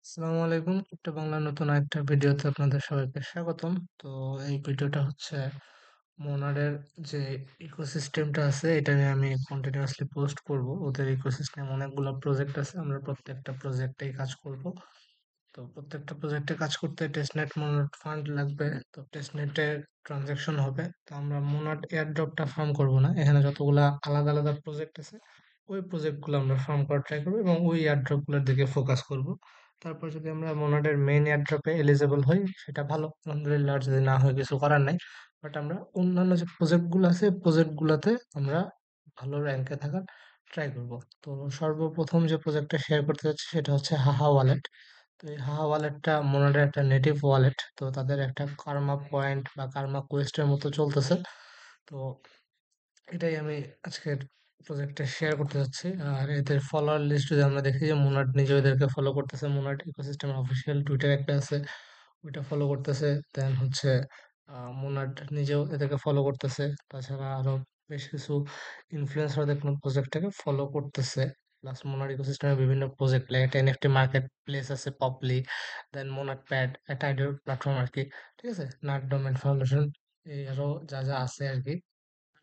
আসসালামু আলাইকুম। ক্রিপ্টো বাংলার নতুন আরেকটা ভিডিওতে আপনাদের সবাইকে স্বাগতম। তো এই ভিডিওটা হচ্ছে মোনাডের যে ইকোসিস্টেমটা আছে এটা নিয়ে আমি কন্টিনিউয়াসলি পোস্ট করব। ওদের ইকোসিস্টেম অনেকগুলো প্রজেক্ট আছে, আমরা প্রত্যেকটা প্রজেক্টেই কাজ করব। তো প্রত্যেকটা প্রজেক্টে কাজ করতে টেস্টনেট মোনাড ফান্ড লাগবে। তো টেস্টনেটে ট্রানজাকশন হবে। তো আমরা মোনাড এয়ারড্রপটা ফার্ম করব না, এখানে যতগুলা আলাদা আলাদা প্রজেক্ট আছে ওই প্রজেক্টগুলো আমরা ফার্ম করার ট্রাই করবো এবং ওই এয়ারড্রপগুলোর দিকে ফোকাস করব। তারপর যদি আমরা মোনাডের মেইন এয়ারড্রপে এলিজেবল হই সেটা ভালো, আলহামদুলিল্লাহ। আর যদি না হয় কিছু করার নাই। বাট আমরা অন্যান্য যে প্রজেক্ট গুলো আছে প্রজেক্ট গুলাতে আমরা ভালো র্যাঙ্কে থাকার ট্রাই করব। তো সর্বপ্রথম যে প্রজেক্টটা শেয়ার করতে যাচ্ছি সেটা হচ্ছে হাহা ওয়ালেট। তো এই হাহা ওয়ালেটটা মোনাডের একটা নেটিভ ওয়ালেট। তো তাদের একটা কার্মা পয়েন্ট বা কার্মা কোয়েস্টের মতো চলতেছে। তো এটাই আমি আজকের প্রজেক্টে শেয়ার করতে যাচ্ছি। আর এদের ফলোয়ার লিস্ট যদি আমরা দেখি, যে মোনাড নিজে এদেরকে ফলো করতেছে, মোনাড ইকোসিস্টেমের অফিসিয়াল টুইটার একটা আছে, ওইটা ফলো করতেছে। দেন হচ্ছে মোনাড নিজেও এদেরকে ফলো করতেছে। তাছাড়া আরো বেশ কিছু ইনফ্লুয়েন্সার দেখুন প্রজেক্টটাকে ফলো করতেছে। প্লাস মোনাড ইকোসিস্টেমের বিভিন্ন প্রজেক্ট, লাইক একটা এনএফটি মার্কেট প্লেস আছে পপলি, দেন মোনাড প্যাড, একটা আইডিয়াল প্ল্যাটফর্ম আর কি। ঠিক আছে, নাট ডোমেন ফাউন্ডেশন, এই আরো যা যা আছে আর কি,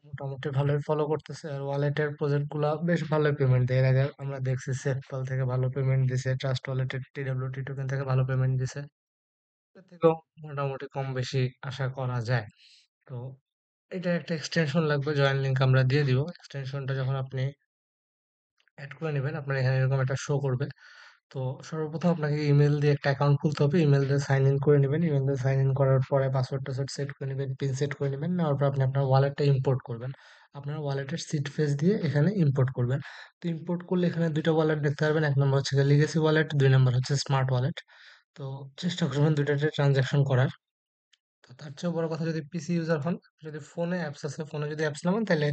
মোটামুটি ভালোই ফলো করতেছে। আর ওয়ালেটের প্রজেক্ট গুলা বেশ ভালোই পেমেন্ট দেয়। এর আগে আমরা দেখছি সেটপাল থেকে ভালো পেমেন্ট দিছে, ট্রাস্ট ওয়ালেটের টিডব্লিউটি টোকেন থেকে ভালো পেমেন্ট দিছে। এর থেকেও মোটামুটি কম বেশি আশা করা যায়। তো এটা একটা এক্সটেনশন লাগবে, জয়েন লিংক আমরা দিয়ে দিব। এক্সটেনশনটা যখন আপনি অ্যাড করে নেবেন আপনার এখানে এরকম একটা শো করবে। তো সর্বপ্রথম আপনাকে ইমেল দিয়ে একটা অ্যাকাউন্ট খুলতে হবে, ইমেল দিয়ে সাইন ইন করে নেবেন। ইমেল দিয়ে সাইন ইন করার পরে পাসওয়ার্ড টাসওয়ার্ড সেট করে নেবেন, পিন সেট করে নেবেন। নেওয়ার পর আপনি আপনার ওয়ালেটটা ইম্পোর্ট করবেন। আপনার ওয়ালেটের সিট ফেস দিয়ে এখানে ইম্পোর্ট করবেন। তো ইম্পোর্ট করলে এখানে দুইটা ওয়ালেট দেখতে পারবেন, এক নম্বর হচ্ছে লিগেসি ওয়ালেট, দুই নম্বর হচ্ছে স্মার্ট ওয়ালেট। তো চেষ্টা করবেন দুইটাতে ট্রানজাকশন করার। তো তার চেয়েও বড় কথা, যদি পিসি ইউজার হন, যদি ফোনে অ্যাপস আছে, ফোনে যদি অ্যাপস নামান, তাহলে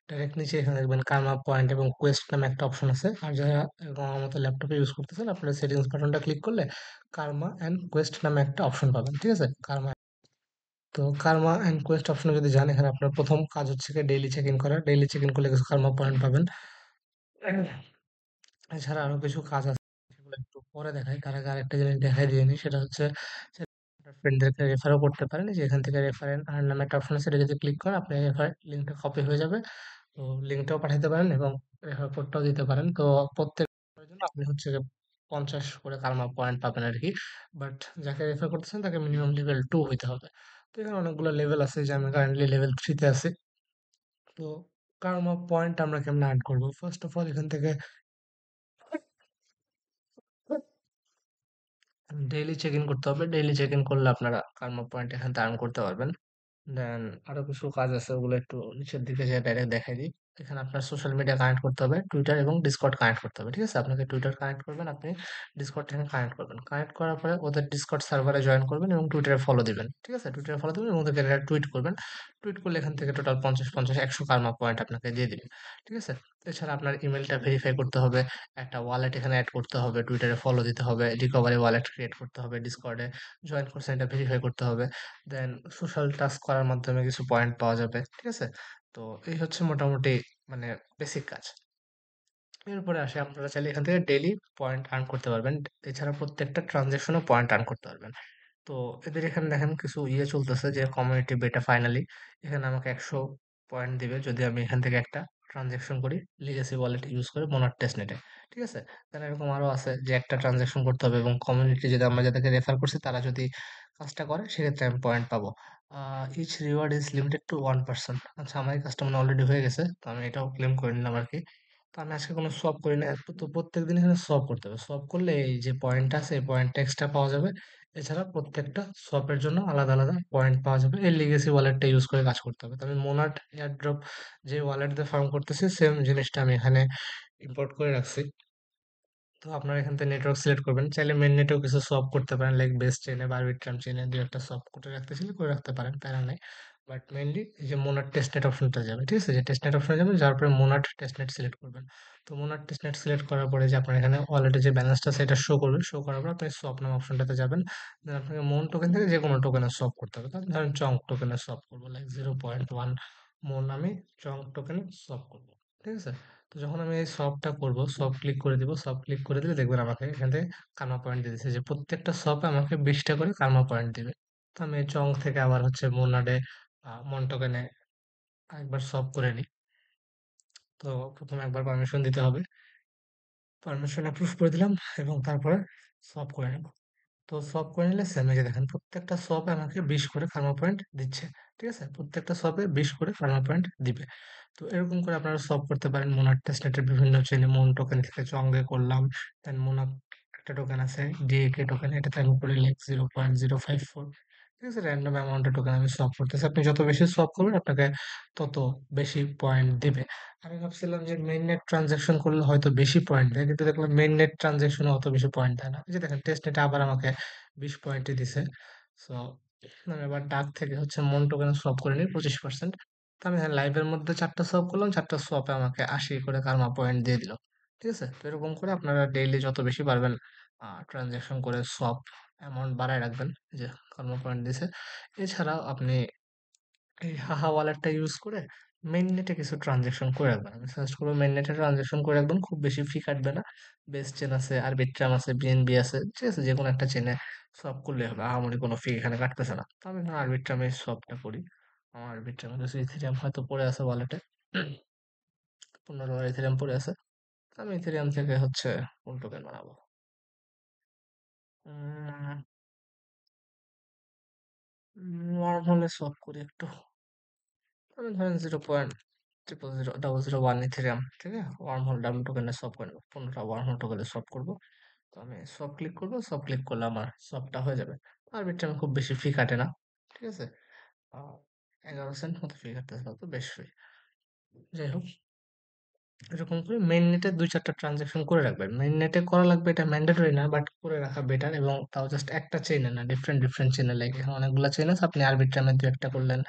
ডাইরেক্ট নিচে এখানে দেখবেন কার্মা পয়েন্ট এবং কোয়েস্ট নামে একটা অপশন আছে। আর যারা এরকম আমার মতো ল্যাপটপে ইউজ করতেছেন, আপনারা সেটিংস বাটনটা ক্লিক করলে কার্মা অ্যান্ড কোয়েস্ট নামে একটা অপশন পাবেন। ঠিক আছে, কার্মা। তো কার্মা অ্যান্ড কোয়েস্ট অপশনে যদি যান, এখানে আপনার প্রথম কাজ হচ্ছে ডেইলি চেক ইন করা। ডেইলি চেক ইন করলে কিছু কার্মা পয়েন্ট পাবেন। এছাড়া আরো কিছু কাজ আছে, সেগুলো একটু পরে দেখাই। তার আগে আরেকটা জিনিস দেখাই দিয়ে নি, সেটা হচ্ছে ফ্রেন্ডদেরকে রেফারও করতে পারেন। যে এখান থেকে রেফারেন্ট আর নামে একটা অপশন আছে, এটা যদি ক্লিক করেন আপনি রেফার লিঙ্কটা কপি হয়ে যাবে। তো লিঙ্কটাও পাঠাতে পারেন এবং রেফার কোডটাও দিতে পারেন। তো প্রত্যেক রেফারের জন্য আপনি হচ্ছে গিয়ে 50 করে কার্মা পয়েন্ট পাবেন আর কি। বাট যাকে রেফার করতেছেন তাকে মিনিমাম লেভেল 2 হইতে হবে। তো এখানে অনেকগুলো লেভেল আছে, যে আমি কারেন্টলি লেভেল 3 তে আছি। তো কার্মা পয়েন্ট আমরা কেমনে অ্যাড করবো? ফার্স্ট অফ অল এখান থেকে ডেইলি চেক ইন করতে হবে। ডেইলি চেক ইন করলে আপনারা কার্মা পয়েন্ট এখান থেকে আর্ন করতে পারবেন। দেন আরো কিছু কাজ আছে, ওগুলো একটু নিচের দিকে যে ডাইরেক্ট দেখাই দিই। এখানে আপনার সোশ্যাল মিডিয়া কানেক্ট করতে হবে, টুইটার এবং ডিসকর্ড কানেক্ট করতে হবে। ঠিক আছে, আপনাকে টুইটার কানেক্ট করবেন, আপনি ডিসকর্ড এখানে কানেক্ট করবেন। কানেক্ট করার পরে ওদের ডিসকর্ড সার্ভারে জয়েন করবেন এবং টুইটারে ফলো দিবেন। ঠিক আছে, টুইটারে ফলো দিবেন এবং ওদেরকে টুইট করবেন। টুইট করলে এখান থেকে টোটাল 50 100 কার্মা পয়েন্ট আপনাকে দিয়ে দিবে। ঠিক আছে, এছাড়া আপনার ইমেলটা ভেরিফাই করতে হবে, একটা ওয়ালেট এখানে অ্যাড করতে হবে, টুইটারে ফলো দিতে হবে, রিকভারি ওয়ালেট ক্রিয়েট করতে হবে, ডিসকর্ডে জয়েন করছেন এটা ভেরিফাই করতে হবে। দেন সোশ্যাল টাস্ক করার মাধ্যমে কিছু পয়েন্ট পাওয়া যাবে। ঠিক আছে, তো এই হচ্ছে মোটামুটি মানে বেসিক কাজ। এরপরে আসে, আপনারা চাইলে এখান থেকে ডেইলি পয়েন্ট আর্ন করতে পারবেন। এছাড়া প্রত্যেকটা ট্রানজেকশনে পয়েন্ট আর্ন করতে পারবেন। তো এদের এখানে দেখেন কিছু চলতেছে, যে কমিউনিটি বেটা ফাইনালি এখানে আমাকে 100 পয়েন্ট দিবে যদি আমি এখান থেকে একটা ট্রানজেকশন করি লিগেসি ওয়ালেট ইউজ করে মোনার টেস্টনেটে। ঠিক আছে, তাহলে এরকম আরো আছে যে একটা ট্রানজেকশন করতে হবে এবং কমিউনিটি যদি আমরা যাদেরকে রেফার করছি তারা যদি কাজটা করে সেক্ষেত্রে আমি পয়েন্ট পাবো। Each reward is limited to 1%। আচ্ছা, আমার এই কাজটা মানে অলরেডি হয়ে গেছে, তো আমি এটাও ক্লেম করে নিলাম আর কি। তো আমি আজকে কোনো সোয়াপ করি না, তো প্রত্যেকদিন এখানে সোয়াপ করতে হবে। সোয়াপ করলে এই যে পয়েন্ট আছে এই পয়েন্ট এক্সট্রা পাওয়া যাবে। এছাড়া প্রত্যেকটা সোয়াপের জন্য আলাদা আলাদা পয়েন্ট পাওয়া যাবে। এই লিগেসি ওয়ালেটটা ইউজ করে কাজ করতে হবে। তো আমি মোনাট এয়ারড্রপ যে ওয়ালেট দিয়ে ফার্ম করতেছি সেম জিনিসটা আমি এখানে ইম্পোর্ট করে রাখছি। তো আপনারা এখান থেকে নেটওয়ার্ক সিলেক্ট করবেন, চাইলে মেন নেটেও কিছু সোয়াপ করতে পারেন, লাইক বেস চেনে বা আরবিট্রাম চেনে দু একটা সোয়াপ করে রাখতে চাইলে করে রাখতে পারেন, প্যারা নাই। বাট মেইনলি এই যে মোনাট টেস্টনেট অপশনটা যাবে। ঠিক আছে, যে টেস্টনেট অপশনে যাবেন, যাওয়ার পরে মোনাট টেস্টনেট সিলেক্ট করবেন। তো মোনাট টেস্টনেট সিলেক্ট করার পরে যে আপনার এখানে ওয়ালেটে যে ব্যালেন্সটা সেটা শো করবে, শো করার পর আপনি সোয়াপ নাম অপশনটাতে যাবেন। দেন আপনাকে মন টোকেন থেকে যে কোনো টোকেনে সোয়াপ করতে হবে। তাহলে ধরেন চঙ্ক টোকেনে সোয়াপ করবো, লাইক 0.1 মন আমি চঙ্ক টোকেনে সোয়াপ করবো। ঠিক আছে, তো যখন আমি এই সবটা করব, সব ক্লিক করে দিব, সব ক্লিক করে দিলে দেখবেন আমাকে এখান থেকে কার্মা পয়েন্ট দিয়ে দিচ্ছে, যে প্রত্যেকটা শপে আমাকে 20টা করে কার্মা পয়েন্ট দিবে। তো আমি এই চং থেকে আবার হচ্ছে মোনাডে মন্টকেনে একবার সব করে নিই। তো প্রথমে একবার পারমিশন দিতে হবে, পারমিশন অ্যাপ্রুভ করে দিলাম এবং তারপরে সব করে নেব। তো সব করে নিলে সেম, এই যে দেখেন প্রত্যেকটা শপে আমাকে 20 করে ফার্মা পয়েন্ট দিচ্ছে। ঠিক আছে, প্রত্যেকটা শপে 20 করে ফার্মা পয়েন্ট দিবে। তো এরকম করে আপনারা সব করতে পারেন। মোনার টেস্টনেটের বিভিন্ন চেনে মন টোকেন থেকে চঙ্গে করলাম, দেন মোনা একটা টোকেন আছে ডিএকে টোকেন, এটাতে আমি করি লাইক 0.054। ঠিক আছে, র্যান্ডম অ্যামাউন্টের টোকেন আমি সব করতেছি। আপনি যত বেশি সব করবেন আপনাকে তত বেশি পয়েন্ট দিবে। আমি ভাবছিলাম যে মেইন নেট ট্রানজাকশন করলে হয়তো বেশি পয়েন্ট দেয়, কিন্তু দেখলাম মেইন নেট ট্রানজাকশনে অত বেশি পয়েন্ট দেয় না। এই যে দেখেন টেস্ট নেটে আবার আমাকে 20 পয়েন্টই দিছে। সো আমি এবার ডাক থেকে হচ্ছে মন টোকেন সোয়াপ করে নিই 25%। তো আমি লাইভের মধ্যে 4টা সোয়াপ করলাম, 4টা সোয়াপে আমাকে 80 করে কার্মা পয়েন্ট দিয়ে দিল। ঠিক আছে, তো এরকম করে আপনারা ডেইলি যত বেশি পারবেন ট্রানজাকশন করে সোয়াপ অ্যামাউন্ট বাড়ায় রাখবেন, এই যে কার্মা পয়েন্ট দিছে। এছাড়াও আপনি এই হাহা ওয়ালেটটা ইউজ করে মেইন নেটে কিছু ট্রানজাকশন করে রাখবেন। আমি সাজেস্ট করবো মেইন নেটে ট্রানজাকশন করে রাখবেন, খুব বেশি ফি কাটবে না। বেস চেন আছে, আরবিট্রাম আছে, বিএনবি আছে, ঠিক আছে, যে কোনো একটা চেনে সব করলে হবে, আহামরি কোনো ফি এখানে কাটতেছে না। তো আমি এখানে আরবিট্রামে সবটা করি। আমার আরবিট্রামে কিছু ইথেরিয়াম হয়তো পড়ে আছে ওয়ালেটে, $15 ইথেরিয়াম পড়ে আছে। তো আমি ইথেরিয়াম থেকে হচ্ছে কোন টোকেন বানাবো, ওয়ার্ম হলে সব করি একটু। আমি ধরেন 0.00001 ইথেরিয়াম থেকে ওয়ার্ম হোল ডাব্লিউ টোকেনে সব করে নেবো, 15টা ওয়ার্ম হোল টোকেনে সব করবো। তো আমি সব ক্লিক করবো, সব ক্লিক করলে আমার সবটা হয়ে যাবে। আর বিটটা খুব বেশি ফি কাটে না। ঠিক আছে, 11 সেন্ট মতো ফি কাটতেছে, তো বেশ ফ্রি। যাই হোক, এরকম করে মেইন নেটে 2-4টা ট্রানজাকশন করে রাখবেন। মেইন নেটে করা লাগবে এটা ম্যান্ডেটরি না, বাট করে রাখা বেটার, এবং তাও জাস্ট একটা চেইনে না, ডিফারেন্ট ডিফারেন্ট চেইনে লাগে। এখানে অনেকগুলো চেইন আছে, আপনি আরবিট্রামে 2-1টা করলেন,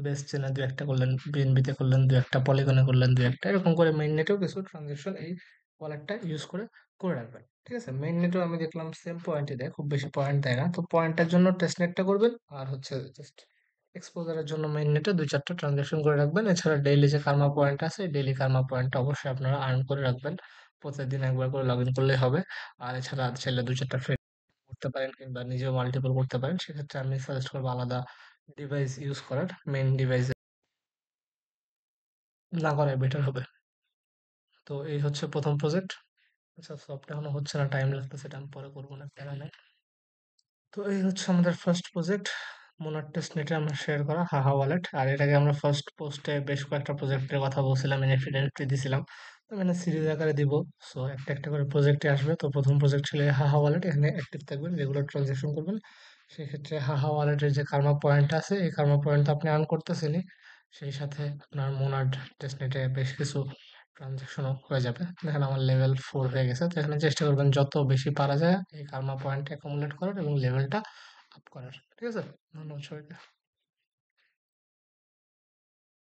বেস চেনে 2-1টা করলেন, বিএনবিতে করলেন 2-1টা, পলিগনে করলেন 2-1টা, এরকম করে মেইন নেটেও কিছু ট্রানজাকশন এই ওয়ালেটটা ইউজ করে করে রাখবেন। ঠিক আছে, মেইন নেটেও আমি দেখলাম সেম পয়েন্টই দেয়, খুব বেশি পয়েন্ট দেয় না। তো পয়েন্টের জন্য টেস্ট নেটটা করবেন, আর হচ্ছে জাস্ট এক্সপোজারের জন্য মেইন নেটে 2-4টা ট্রানজাকশন করে রাখবেন। এছাড়া ডেইলি যে কার্মা পয়েন্ট আছে, ডেইলি কার্মা পয়েন্টটা অবশ্যই আপনারা আর্ন করে রাখবেন। প্রতিদিন একবার করে লগ ইন করলেই হবে। আর এছাড়া চাইলে 2-4টা ফ্রেন্ড করতে পারেন, কিংবা নিজেও মাল্টিপল করতে পারেন। সেক্ষেত্রে আমি সাজেস্ট করবো আলাদা ডিভাইস ইউজ করার, মেইন ডিভাইসে না করাই বেটার হবে। তো এই হচ্ছে প্রথম প্রজেক্ট। আচ্ছা, সবটা এখনো হচ্ছে না, টাইম লাগতেছে, এটা আমি পরে করবো না, প্যারা নাই। তো এই হচ্ছে আমাদের ফার্স্ট প্রজেক্ট, মোনার টেস্ট নেটে আমরা শেয়ার করা হাহা ওয়ালেট। আর এর আগে আমরা ফার্স্ট পোস্টে বেশ কয়েকটা প্রজেক্টের কথা বলছিলাম, এনএফটি দিছিলাম। তো মানে সিরিজ আকারে দিব। সো একটা একটা করে প্রজেক্টে আসবে। তো প্রথম প্রজেক্ট ছিল এই হাহা ওয়ালেট, এখানে অ্যাক্টিভ থাকবেন, রেগুলার ট্রানজাকশন করবেন। সেক্ষেত্রে হাহা ওয়ালেটের যে কার্মা পয়েন্ট আছে, এই কার্মা পয়েন্ট আপনি আর্ন করতেছেনই, সেই সাথে আপনার মোনাড টেস্ট নেটে বেশ কিছু ট্রানজাকশনও হয়ে যাবে। দেখেন আমার লেভেল 4 হয়ে গেছে। তো এখানে চেষ্টা করবেন যত বেশি পারা যায় এই কার্মা পয়েন্ট অ্যাকুমুলেট করার এবং লেভেলটা আপ করার। ঠিক আছে, ধন্যবাদ সবাইকে।